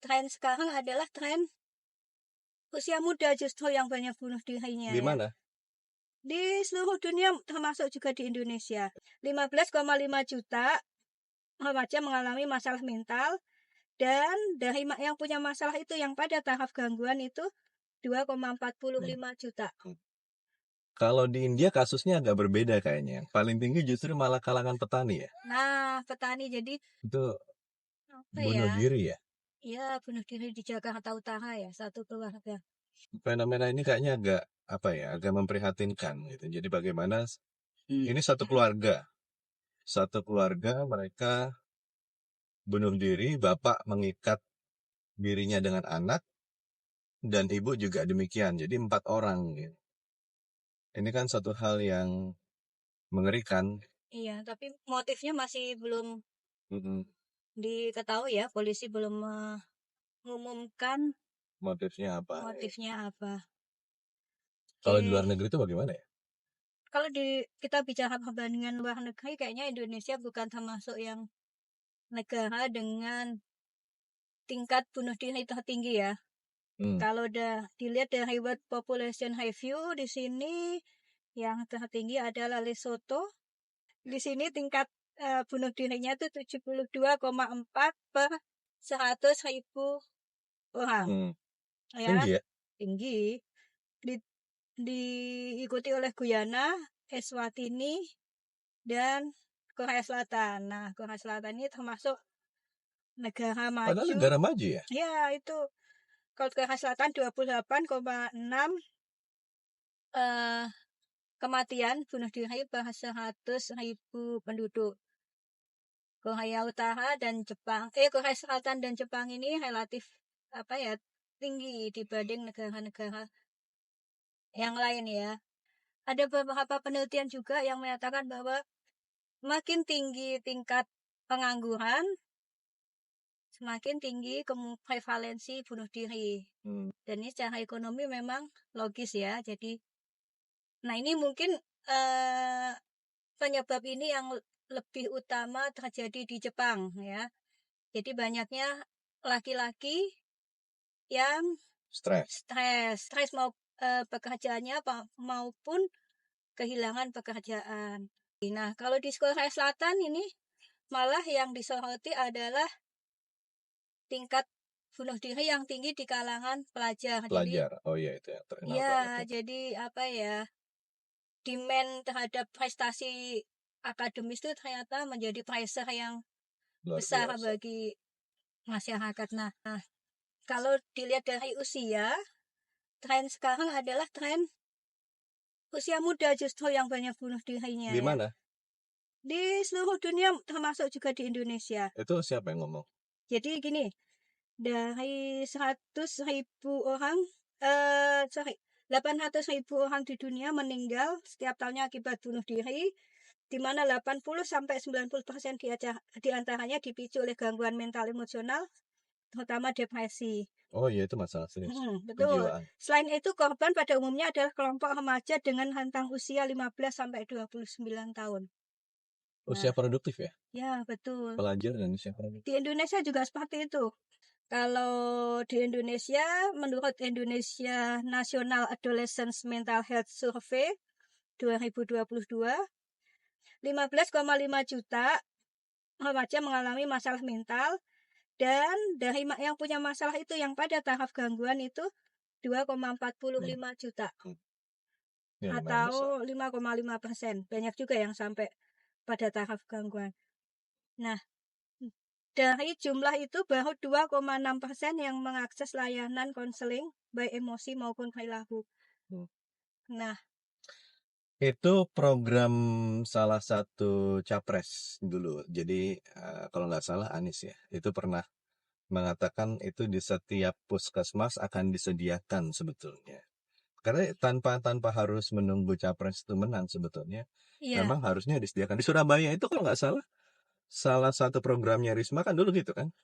tren sekarang adalah tren usia muda justru yang banyak bunuh dirinya Di ya. mana? Di seluruh dunia termasuk juga di Indonesia. 15,5 juta remaja mengalami masalah mental, dan dari yang punya masalah itu yang pada tahap gangguan itu 2,45 juta. Kalau di India kasusnya agak berbeda kayaknya. Yang paling tinggi justru malah kalangan petani ya. Nah, petani jadi Itu apa bunuh ya? diri ya. Ya, bunuh diri di Jakarta Utara ya, satu keluarga. Fenomena ini kayaknya agak apa ya, agak memprihatinkan gitu. Jadi bagaimana ini satu keluarga mereka bunuh diri, bapak mengikat dirinya dengan anak dan ibu juga demikian. Jadi 4 orang gitu. Ini kan satu hal yang mengerikan. Iya, tapi motifnya masih belum Mm-mm. diketahui ya, polisi belum mengumumkan Motifnya apa? motifnya apa. Kalau di luar Oke. negeri itu bagaimana ya? Kalau kita bicara perbandingan luar negeri, kayaknya Indonesia bukan termasuk yang negara dengan tingkat bunuh diri tertinggi ya. Kalau udah dilihat dari World Population Review, di sini yang tertinggi adalah Lesotho. Di sini tingkat bunuh dirinya itu 72,4 per 100.000 orang. Ya, Tinggi ya? tinggi. Di, diikuti oleh Guyana, Eswatini, dan Korea Selatan. Nah, Korea Selatan ini termasuk negara Padahal maju. negara maju ya? Ya, itu kalau Korea Selatan 28,6 kematian bunuh diri per 100.000 penduduk. Korea Utara dan Jepang, Korea Selatan dan Jepang ini relatif apa ya, tinggi dibanding negara-negara yang lain ya. Ada beberapa penelitian juga yang menyatakan bahwa makin tinggi tingkat pengangguran, semakin tinggi prevalensi bunuh diri. Dan ini secara ekonomi memang logis ya. Jadi, nah ini mungkin penyebab ini yang lebih utama terjadi di Jepang ya. Jadi banyaknya laki-laki yang stres mau pekerjaannya maupun kehilangan pekerjaan. Nah, kalau di Korea Selatan ini malah yang disoroti adalah tingkat bunuh diri yang tinggi di kalangan pelajar. Pelajar. Oh iya, itu yang terkenal banget ya. Jadi apa ya, demand terhadap prestasi akademis itu ternyata menjadi pressure yang Luar besar biasa. bagi masyarakat. Nah, kalau dilihat dari usia, tren sekarang adalah tren usia muda justru yang banyak bunuh dirinya Di ya. mana? Di seluruh dunia termasuk juga di Indonesia. Itu siapa yang ngomong? Jadi gini, dari 100.000 orang, 800.000 orang di dunia meninggal setiap tahunnya akibat bunuh diri, di mana 80-90% di antaranya dipicu oleh gangguan mental emosional, terutama depresi. Oh iya, itu masalah serius. Betul. Kejiwaan. Selain itu, korban pada umumnya adalah kelompok remaja dengan rentang usia 15-29 tahun. Usia Nah, produktif ya? ya betul. Pelajar dan usia produktif. Di Indonesia juga seperti itu. Kalau di Indonesia, menurut Indonesia National Adolescent Mental Health Survey 2022, 15,5 juta remaja mengalami masalah mental, dan dari yang punya masalah itu yang pada tahap gangguan itu 2,45 juta. Ya, Atau 5,5%. Banyak juga yang sampai pada tahap gangguan. Nah, dari jumlah itu baru 2,6% yang mengakses layanan konseling baik emosi maupun perilaku. Nah, itu program salah satu capres dulu. Jadi kalau nggak salah Anies ya, itu pernah mengatakan itu di setiap puskesmas akan disediakan sebetulnya. Karena tanpa harus menunggu capres itu menang sebetulnya, iya, memang harusnya disediakan. Di Surabaya itu kalau nggak salah satu programnya Risma kan dulu gitu kan.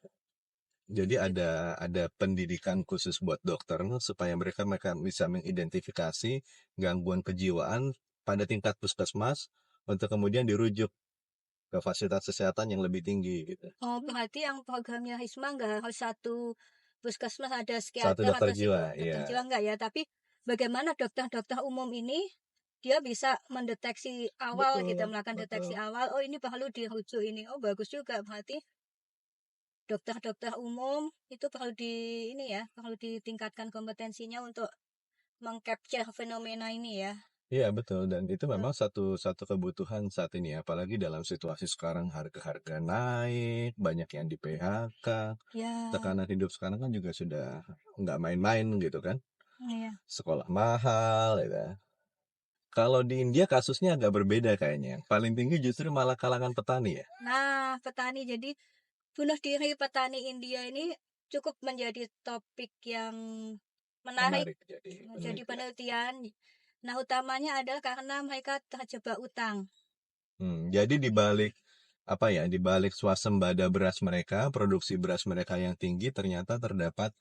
Jadi ada pendidikan khusus buat dokter supaya mereka bisa mengidentifikasi gangguan kejiwaan pada tingkat puskesmas untuk kemudian dirujuk ke fasilitas kesehatan yang lebih tinggi gitu. berarti yang programnya Risma nggak harus satu puskesmas ada Satu psikiater dokter atau jiwa, dokter iya. jiwa enggak ya, tapi bagaimana dokter-dokter umum ini dia bisa mendeteksi awal gitu, Betul, melakukan deteksi betul. awal, oh ini perlu dirujuk ini, oh bagus juga berarti dokter-dokter umum itu perlu ini ya, perlu ditingkatkan kompetensinya untuk mengcapture fenomena ini ya. Iya betul, dan itu Betul. memang satu kebutuhan saat ini, apalagi dalam situasi sekarang harga-harga naik, banyak yang di PHK, Ya, tekanan hidup sekarang kan juga sudah nggak main-main gitu kan, iya. sekolah mahal, ya. Kalau di India kasusnya agak berbeda kayaknya, paling tinggi justru malah kalangan petani ya, Nah, petani jadi bunuh diri petani India ini cukup menjadi topik yang menarik menarik jadi jadi penelitian. penelitian. Nah, utamanya adalah karena mereka terjebak utang. Jadi dibalik apa ya, dibalik swasembada beras mereka, produksi beras mereka yang tinggi, ternyata terdapat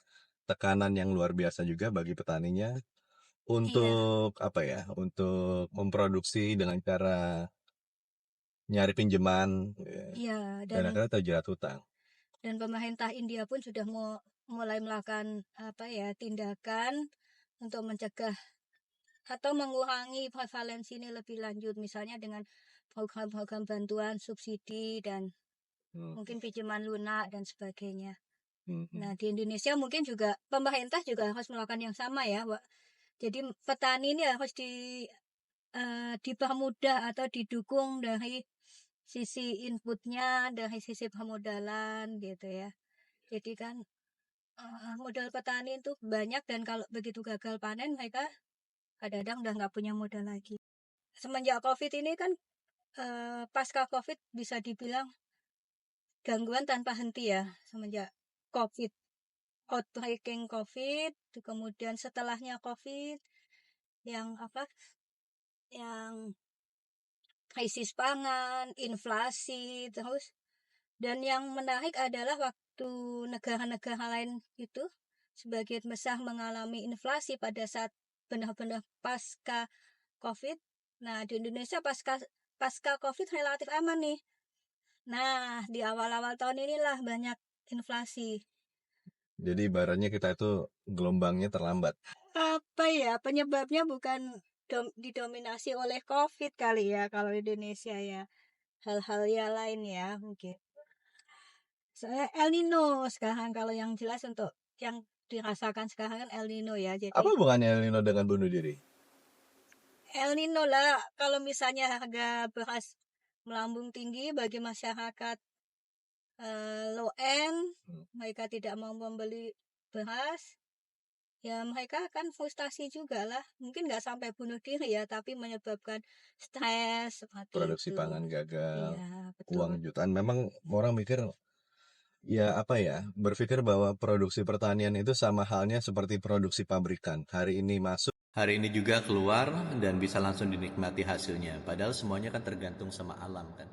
tekanan yang luar biasa juga bagi petaninya Iya, untuk apa ya, untuk memproduksi dengan cara nyari pinjaman, ya, iya, dan akhirnya terjerat hutang. dan pemerintah India pun sudah mulai melakukan apa ya tindakan untuk mencegah atau mengurangi prevalensi ini lebih lanjut, misalnya dengan program-program bantuan, subsidi, dan Hmm, mungkin pinjaman lunak dan sebagainya. hmm, Nah, hmm. di Indonesia mungkin juga pemerintah juga harus melakukan yang sama ya, Wak. Jadi petani ini harus dipermudah atau didukung dari sisi inputnya, dari sisi permodalan gitu ya. Jadi kan modal petani itu banyak dan kalau begitu gagal panen mereka kadang-kadang udah nggak punya modal lagi. Semenjak COVID ini kan pasca COVID bisa dibilang gangguan tanpa henti ya semenjak COVID, outbreaking COVID, kemudian setelahnya COVID yang apa? Yang krisis pangan, inflasi, terus dan yang menarik adalah waktu negara-negara lain itu sebagian besar mengalami inflasi pada saat benar-benar pasca COVID. Nah, di Indonesia pasca pasca COVID relatif aman nih. Nah, di awal-awal tahun inilah banyak inflasi. Jadi ibaratnya kita itu gelombangnya terlambat. Apa ya, penyebabnya bukan didominasi oleh COVID kali ya kalau di Indonesia ya. Hal-hal yang lain ya mungkin. Saya El Nino sekarang kalau yang jelas untuk yang dirasakan sekarang kan El Nino ya. Jadi Apa bukannya El Nino dengan bunuh diri? El Nino lah kalau misalnya harga beras melambung tinggi bagi masyarakat low end, mereka tidak mau membeli beras, ya mereka akan frustasi juga lah. Mungkin nggak sampai bunuh diri ya, tapi menyebabkan stres seperti Produksi itu. pangan gagal, Iya, betul. uang jutaan. Memang orang mikir ya apa ya, berpikir bahwa produksi pertanian itu sama halnya seperti produksi pabrikan. Hari ini masuk, hari ini juga keluar dan bisa langsung dinikmati hasilnya. Padahal semuanya kan tergantung sama alam kan.